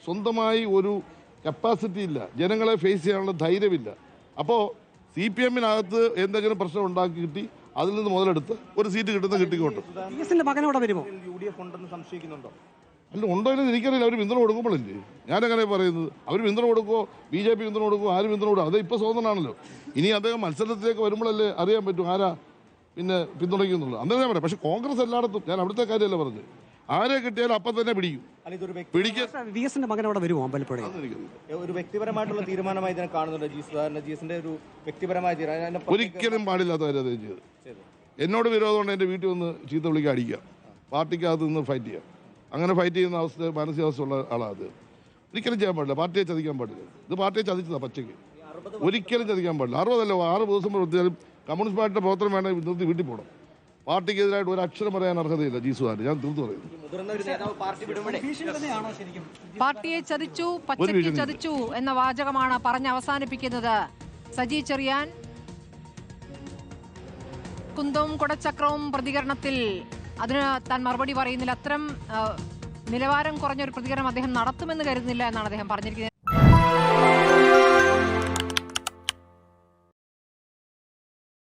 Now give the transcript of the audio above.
സ്വന്തമായി ഒരു കപ്പാസിറ്റി ഇല്ല, ജനങ്ങളെ ഫേസ് ചെയ്യാനുള്ള ധൈര്യമില്ല. അപ്പോൾ CPM-നകത്ത് എന്തെങ്കിലും പ്രശ്നം ഉണ്ടാക്കി കിട്ടി അതിൽ നിന്ന് മുതലെടുത്ത് ഒരു സീറ്റ് കിട്ടിക്കോട്ടെ. മകനോടെ വരുമോ? അല്ല, ഉണ്ടോ എന്ന് എനിക്കറിയില്ല. അവർ പിന്തുണ കൊടുക്കുമ്പോഴല്ലേ ഞാനങ്ങനെ പറയുന്നത്. അവർ പിന്തുണ കൊടുക്കുമോ, BJP പിന്തുണ കൊടുക്കുമോ, ആര് പിന്തുണ കൊടുക്കും? അത് ഇപ്പോൾ സ്വതന്ത്രനാണല്ലോ. ഇനി അദ്ദേഹം മത്സരത്തിലേക്ക് വരുമ്പോഴല്ലേ അറിയാൻ പറ്റും ആരാ പിന്നെ പിന്തുണയ്ക്കുന്നുള്ളൂ. അന്നേരം ഞാൻ പറയാം. പക്ഷെ കോൺഗ്രസ് എല്ലായിടത്തും, ഞാൻ അവിടുത്തെ കാര്യമല്ല പറഞ്ഞത്, ആരെ കിട്ടിയാലും അപ്പം തന്നെ പിടിക്കും. മകനോടെ വരുമോ അമ്പലപ്പുഴ? ഒരു വ്യക്തിപരമായിട്ടുള്ള തീരുമാനമായി ഇതിനെ കാണുന്നുണ്ട്. ജിസിന്റെ ഒരു വ്യക്തിപരമായ തീരുമാനം ഒരിക്കലും പാടില്ലാത്ത കാര്യം അദ്ദേഹം ചെയ്ത്. എന്നോട് വിരോധമുണ്ട് എൻ്റെ വീട്ടിൽ വന്ന് ചീത്ത വിളിക്കുക, അടിക്കുക, പാർട്ടിക്കകത്ത് നിന്ന് ഫൈറ്റ് ചെയ്യുക. അങ്ങനെ ഫൈറ്റ് ചെയ്യുന്ന അവസ്ഥ, മാനസികാവസ്ഥ ഉള്ള ആളാണ് അത്. ഒരിക്കലും ചെയ്യാൻ പാടില്ല. പാർട്ടിയെ ചതിക്കാൻ പാടില്ല. ഇത് പാർട്ടിയെ ചതിച്ചതാണ് പച്ചയ്ക്ക്. ഒരിക്കലും ചതിക്കാൻ പാടില്ല. 60 അല്ല 6 ദിവസം പ്രവർത്തിച്ചാലും കമ്മ്യൂണിസ്റ്റ് പാർട്ടിയുടെ പ്രവർത്തനം വേണമെങ്കിൽ നിർത്തി വീട്ടിൽ പോകണം. പാർട്ടിക്കെതിരായിട്ട് ഒരു അക്ഷരം പറയാൻ അർഹതയില്ല ജീസുവാൻ. ഞാൻ തീർത്തു പറയുന്നു. പാർട്ടിയെ ചതിച്ചു, പച്ചയ്ക്ക് ചതിച്ചു എന്ന വാചകമാണ് പറഞ്ഞ് അവസാനിപ്പിക്കുന്നത് സജി ചെറിയാൻ. കുന്തവും കുടച്ചക്രവും പ്രതികരണത്തിൽ അതിന് താൻ മറുപടി പറയുന്നില്ല. അത്തരം നിലവാരം കുറഞ്ഞൊരു പ്രതികരണം അദ്ദേഹം നടത്തുമെന്ന് കരുതുന്നില്ല എന്നാണ് അദ്ദേഹം പറഞ്ഞിരിക്കുന്നത്.